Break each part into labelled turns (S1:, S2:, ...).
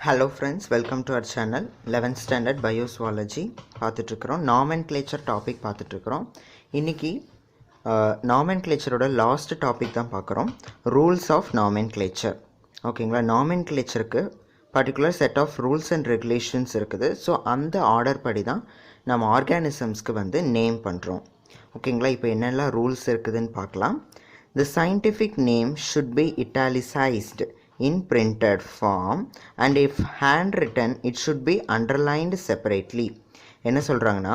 S1: Hello friends, welcome to our channel 11th standard bioswology பார்த்துட்ருக்குறோம் nomenclature topic பார்த்துட்ருக்குறோம். இன்றைக்கி நாமென்க்ளேச்சரோட லாஸ்ட் டாபிக் தான் பார்க்குறோம், ரூல்ஸ் ஆஃப் நாமென்க்ளேச்சர். ஓகேங்களா, நாமென்க்ளேச்சருக்கு particular set of rules and regulations இருக்குது. ஸோ அந்த ஆர்டர் படி தான் நம்ம ஆர்கானிசம்ஸ்க்கு வந்து நேம் பண்ணுறோம். ஓகேங்களா, இப்போ என்னெல்லாம் ரூல்ஸ் இருக்குதுன்னு பார்க்கலாம். The scientific name should be italicized in printed form and if handwritten it should be underlined separately. என்ன சொல்கிறாங்கன்னா,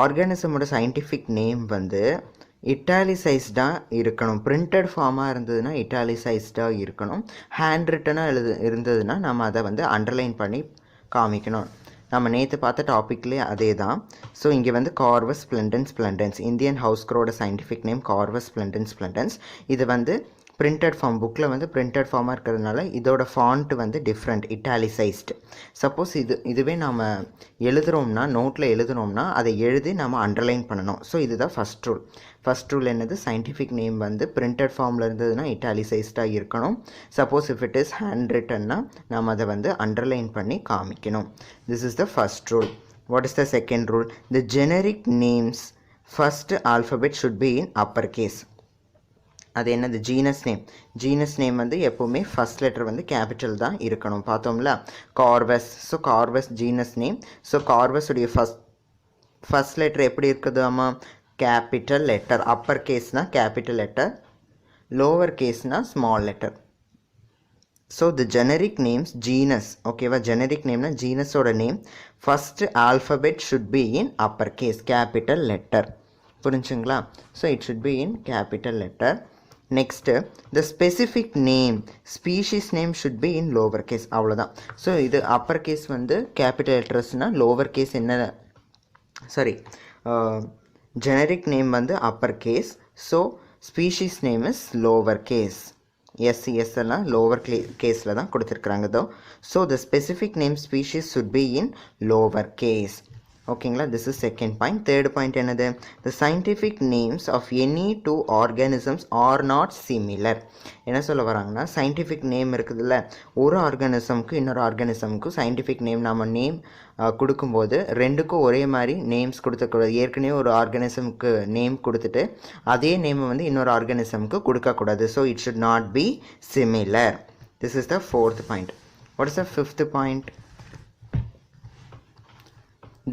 S1: ஆர்கானிசமோட சயின்டிஃபிக் நேம் வந்து இட்டாலிசைஸ்டாக இருக்கணும். பிரிண்டட் ஃபார்மாக இருந்ததுன்னா இட்டாலிசைஸ்டாக இருக்கணும். ஹேண்ட் ரிட்டனாக இருந்ததுன்னா நம்ம அதை வந்து அண்டர்லைன் பண்ணி காமிக்கணும். நம்ம நேற்று பார்த்த டாப்பிக்லேயே அதே தான். ஸோ இங்கே வந்து கார்வஸ் ஸ்ப்ளெண்டன்ஸ் இந்தியன் ஹவுஸ் க்ரோட சயின்டிஃபிக் நேம் கார்வஸ் ஸ்ப்ளெண்டன்ஸ். இது வந்து பிரிண்டட் ஃபார்ம், புக்கில் வந்து பிரிண்டட் ஃபார்மாக இருக்கிறதுனால இதோட ஃபாண்ட் வந்து டிஃப்ரெண்ட், இட்டாலிசைஸ்டு. சப்போஸ் இதுவே நாம் எழுதுகிறோம்னா, நோட்டில் எழுதுனோம்னா அதை எழுதி நம்ம அண்டர்லைன் பண்ணணும். ஸோ இதுதான் ஃபஸ்ட் ரூல் என்னது, சயின்டிஃபிக் நேம் வந்து பிரிண்டட் ஃபார்மில் இருந்ததுன்னா இட்டாலிசைஸ்டாக இருக்கணும். Suppose if it is hand ரிட்டன்னா நம்ம அதை வந்து அண்டர்லைன் பண்ணி காமிக்கணும். This is the first rule. What is the second rule? The generic names first alphabet should be in upper case. அது என்னது, ஜீனஸ் நேம் வந்து எப்போவுமே ஃபஸ்ட் லெட்டர் வந்து கேபிட்டல் தான் இருக்கணும். பார்த்தோம்ல, Corvus. So Corvus genus name. So கார்வஸுடைய first letter எப்படி இருக்குது? ஆமாம், கேபிட்டல் லெட்டர். அப்பர் கேஸ்னால் கேபிட்டல் லெட்டர், லோவர் கேஸ்னால் small letter. So the generic names genus, ஓகேவா, ஜெனரிக் நேம்னா ஜீனஸோட name first alphabet should be in upper case, capital letter. புரிஞ்சுங்களா? So it should be in capital letter. Next the specific name, species name should be in lower case. அவ்வளோதான். So இது upper case வந்து capital லெட்டர்ஸ்னால், lower case என்ன, sorry, generic name வந்து upper case. So species name is lower case. Yes எல்லாம் lower கேஸில் தான் கொடுத்துருக்குறாங்க தோ. So the specific name species should be in lower case. ஓகேங்களா, this is second point. Third point என்னது, the scientific names of any two organisms are not similar. என்ன சொல்ல வராங்கன்னா, சயின்டிஃபிக் நேம் இருக்குதுல்ல, ஒரு ஆர்கானிசம்க்கு இன்னொரு ஆர்கானிசம்க்கு சயின்டிஃபிக் நேம் நம்ம நேம் கொடுக்கும்போது ரெண்டுக்கும் ஒரே மாதிரி நேம்ஸ் கொடுத்துக்கூடாது. ஏற்கனவே ஒரு ஆர்கானிசம்க்கு நேம் கொடுத்துட்டு அதே நேமை வந்து இன்னொரு ஆர்கானிசம்க்கு கொடுக்கக்கூடாது. So it should not be similar. This is the fourth point. What is the fifth point?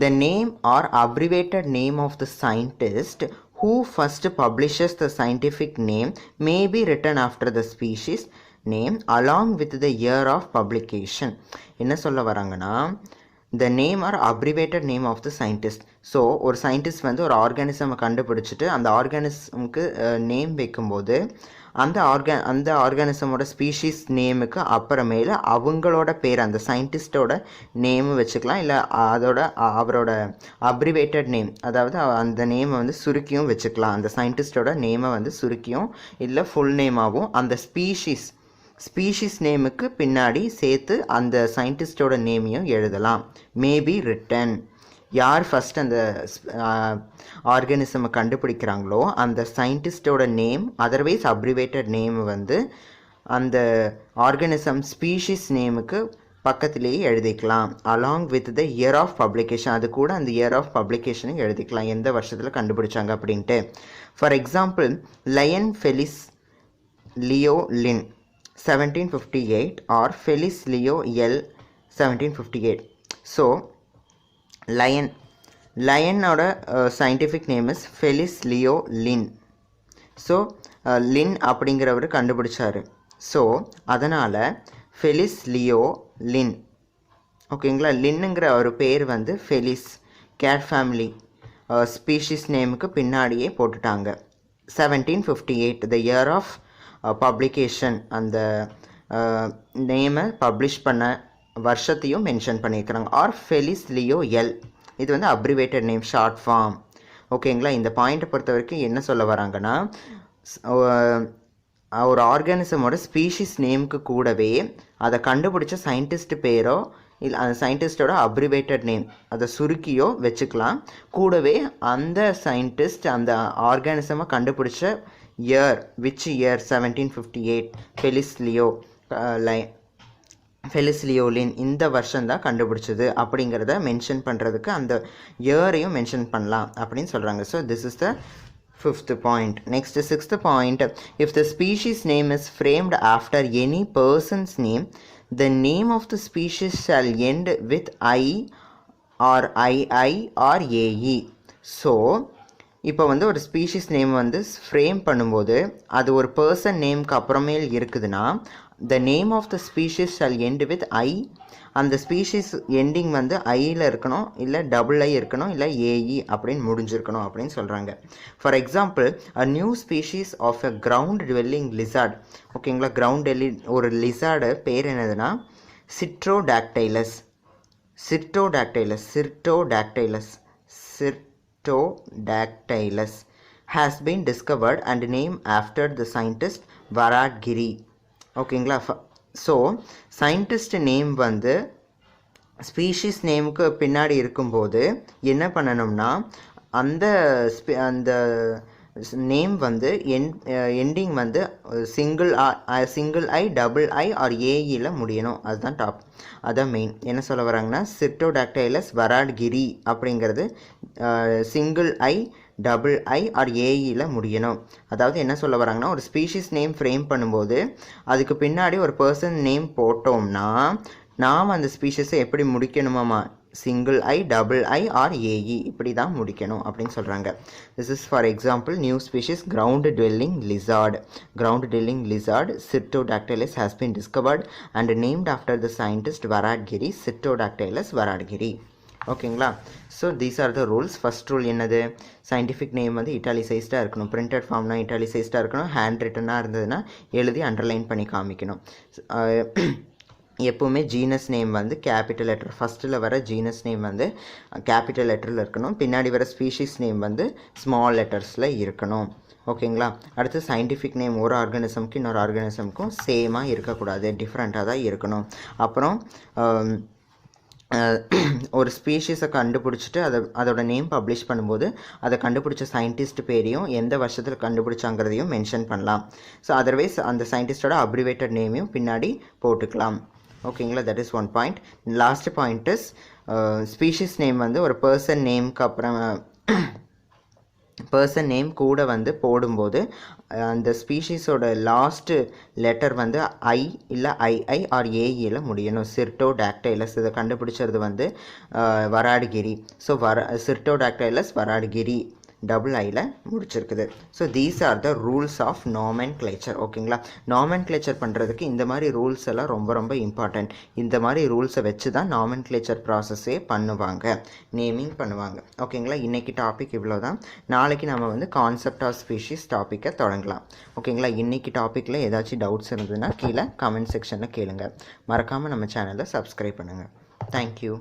S1: The name or abbreviated name of the scientist who first publishes the scientific name may be written after the species name along with the year of publication. என்ன சொல்ல வராங்கன்னா, the name or abbreviated name of the scientist. So ஒரு scientist வந்து ஒரு ஆர்கானிசமை கண்டுபிடிச்சிட்டு அந்த ஆர்கானிசமுக்கு name வைக்கும்போது அந்த ஆர்கானிசமோட ஸ்பீஷீஸ் நேமுக்கு அப்புறமேல அவங்களோட பேர், அந்த சயின்டிஸ்டோட நேமு வச்சுக்கலாம். இல்லை அவரோட அப்ரிவேட்டட் நேம், அதாவது அந்த நேமை வந்து சுருக்கியும் வச்சுக்கலாம். அந்த சயின்டிஸ்டோட நேமை வந்து சுருக்கியும் இல்லை ஃபுல் நேமாகவும் அந்த ஸ்பீஷீஸ் நேமுக்கு பின்னாடி சேர்த்து அந்த சயின்டிஸ்டோட நேமையும் எழுதலாம். Maybe return. யார் ஃபஸ்ட் அந்த ஆர்கானிசமை கண்டுபிடிக்கிறாங்களோ அந்த சயின்டிஸ்டோட நேம், அதர்வைஸ் அப்ரிவேட்டட் நேம் வந்து அந்த ஆர்கானிசம் ஸ்பீஷீஸ் நேமுக்கு பக்கத்திலேயே எழுதிக்கலாம். Along with the year of publication. அது கூட அந்த இயர் ஆஃப் பப்ளிகேஷனும் எழுதிக்கலாம், எந்த வருஷத்தில் கண்டுபிடிச்சாங்க அப்படின்ட்டு. For example, lion Felis leo Linn 1758 or Felis leo L 1758. So லயனோட scientific name is Felis leo Linn. So Linn அப்படிங்கிறவர் கண்டுபிடிச்சார். ஸோ அதனால் ஃபெலிஸ் லியோ லின். ஓகேங்களா, லின்னுங்கிற ஒரு பேர் வந்து ஃபெலிஸ், கேட் ஃபேமிலி ஸ்பீஷீஸ் நேமுக்கு பின்னாடியே போட்டுட்டாங்க. 1758 த இயர் ஆஃப் பப்ளிகேஷன், அந்த நேமை பப்ளிஷ் பண்ண வருஷத்தையும் மென்ஷன் பண்ணியிருக்கிறாங்க. ஆர் ஃபெலிஸ் லியோ எல், இது வந்து அப்ரிவேட்டட் நேம், ஷார்ட் ஃபார்ம். ஓகேங்களா, இந்த பாயிண்ட்டை பொறுத்த வரைக்கும் என்ன சொல்ல வராங்கன்னா, ஒரு ஆர்கானிசமோட ஸ்பீஷீஸ் நேமுக்கு கூடவே அதை கண்டுபிடிச்ச சயின்டிஸ்ட் பேரோ இல்லை அந்த சயின்டிஸ்டோட அப்ரிவேட்டட் நேம் அதை சுருக்கியோ வச்சுக்கலாம். கூடவே அந்த சயின்டிஸ்ட் அந்த ஆர்கானிசமை கண்டுபிடிச்ச year, which year, 1758, Felis leo Felis leo Linn இந்த வருஷம் தான் கண்டுபிடிச்சது அப்படிங்கிறத மென்ஷன் பண்ணுறதுக்கு அந்த இயரையும் மென்ஷன் பண்ணலாம் அப்படின்னு சொல்கிறாங்க. So this is the fifth point. Next, sixth point, if the species name is framed after any person's name, the name of the species shall end with I or II or AE. So இப்போ வந்து ஒரு species name வந்து frame பண்ணும்போது அது ஒரு person நேம்க்கு அப்புறமேல் இருக்குதுன்னா the name of the species shall end with I. அந்த ஸ்பீஷிஸ் எண்டிங் வந்து ஐயில் இருக்கணும், இல்லை டபுள் ஐ இருக்கணும், இல்லை ஏஇ அப்படின்னு முடிஞ்சிருக்கணும் அப்படின்னு சொல்கிறாங்க. For example, a new species of a ground dwelling lizard. ஓகேங்களா, கிரவுண்ட் டெல்லி ஒரு லிசார்டு பேர் என்னதுன்னா Cyrtodactylus. Sirtodactylus has been discovered and named after the scientist Varadgiri. ஓகேங்களா, ஸோ சயின்டிஸ்ட் நேம் வந்து ஸ்பீஷீஸ் நேமுக்கு பின்னாடி இருக்கும்போது என்ன பண்ணணும்னா அந்த நேம் வந்து எண்டிங் வந்து single I double I or ஏஇயில் முடியணும். அதுதான் அதான் மெயின். என்ன சொல்ல வராங்கன்னா சிர்டோடாக்டைலஸ் வராட்கிரி அப்படிங்கிறது single I double I or ஏஇயில் முடியணும். அதாவது என்ன சொல்ல வராங்கன்னா ஒரு ஸ்பீஷீஸ் நேம் ஃப்ரேம் பண்ணும்போது அதுக்கு பின்னாடி ஒரு பர்சன் நேம் போட்டோம்னா நாம் அந்த ஸ்பீஷீஸை எப்படி முடிக்கணுமாம்மா, single I double I or AE இப்படி தான் முடிக்கணும் அப்படின்னு சொல்கிறாங்க. This is for example new species ground dwelling lizard Cyrtodactylus has been discovered and named after the scientist Varadgiri, Cyrtodactylus Varadgiri. ஓகேங்களா, so these are the rules. First rule என்னது, scientific name வந்து இட்டாலிசைஸ்டாக இருக்கணும், பிரிண்டட் ஃபார்ம்னா இட்டாலிசைஸ்டாக இருக்கணும், ஹேண்ட் ரிட்டனாக இருந்ததுன்னா எழுதி அண்டர்லைன் பண்ணி காமிக்கணும். எப்போவுமே ஜீனஸ் நேம் வந்து கேபிட்டல் லெட்டர், ஃபஸ்ட்டில் வர ஜீனஸ் நேம் வந்து கேபிட்டல் லெட்டரில் இருக்கணும், பின்னாடி வர ஸ்பீஷீஸ் நேம் வந்து ஸ்மால் லெட்டர்ஸில் இருக்கணும். ஓகேங்களா, அடுத்து சயின்டிஃபிக் நேம் ஒரு ஆர்கானிசம்க்கு இன்னொரு ஆர்கானிசம்க்கும் சேமாக இருக்கக்கூடாது, டிஃப்ரெண்ட்டாக தான் இருக்கணும். அப்புறம் ஒரு ஸ்பீஷீஸை கண்டுபிடிச்சிட்டு அதோட நேம் பப்ளிஷ் பண்ணும்போது அதை கண்டுபிடிச்ச சயின்டிஸ்ட் பேரையும் எந்த வருஷத்தில் கண்டுபிடிச்சாங்கிறதையும் மென்ஷன் பண்ணலாம். ஸோ அதர்வைஸ் அந்த சயின்டிஸ்டோட அப்ரிவேட்டட் நேமையும் பின்னாடி போட்டுக்கலாம். ஓகேங்களா, that is one point. Last point is species name வந்து ஒரு பர்சன் நேம்க்கு அப்புறம் பர்சன் நேம் கூட வந்து போடும்போது அந்த ஸ்பீஷீஸோட லாஸ்ட்டு லெட்டர் வந்து ஐ இல்லை ஐஐ ஆர் ஏஇயில் முடியணும். சிர்டோடாக்டைலஸ் இதை கண்டுபிடிச்சது வந்து Varadgiri. So Cyrtodactylus Varadgiri double ஐயில் முடிச்சிருக்குது. So these are the rules of nomenclature. ஓகேங்களா, நாமென்க்ளேச்சர் பண்ணுறதுக்கு இந்த மாதிரி ரூல்ஸ் எல்லாம் ரொம்ப ரொம்ப இம்பார்ட்டண்ட். இந்த மாதிரி ரூல்ஸை வச்சு தான் நாமென்க்ளேச்சர் ப்ராசஸே பண்ணுவாங்க, நேமிங் பண்ணுவாங்க. ஓகேங்களா, இன்றைக்கி டாபிக் இவ்வளோ தான். நாளைக்கு நம்ம வந்து கான்செப்ட் ஆஃப் ஸ்பீஷீஸ் டாப்பிக்கை தொடங்கலாம். ஓகேங்களா, இன்றைக்கி டாப்பிக்கில் ஏதாச்சும் டவுட்ஸ் இருந்ததுன்னா கீழே கமெண்ட் செக்ஷனில் கேளுங்க. மறக்காமல் நம்ம சேனலை சப்ஸ்கிரைப் பண்ணுங்கள். தேங்க்யூ.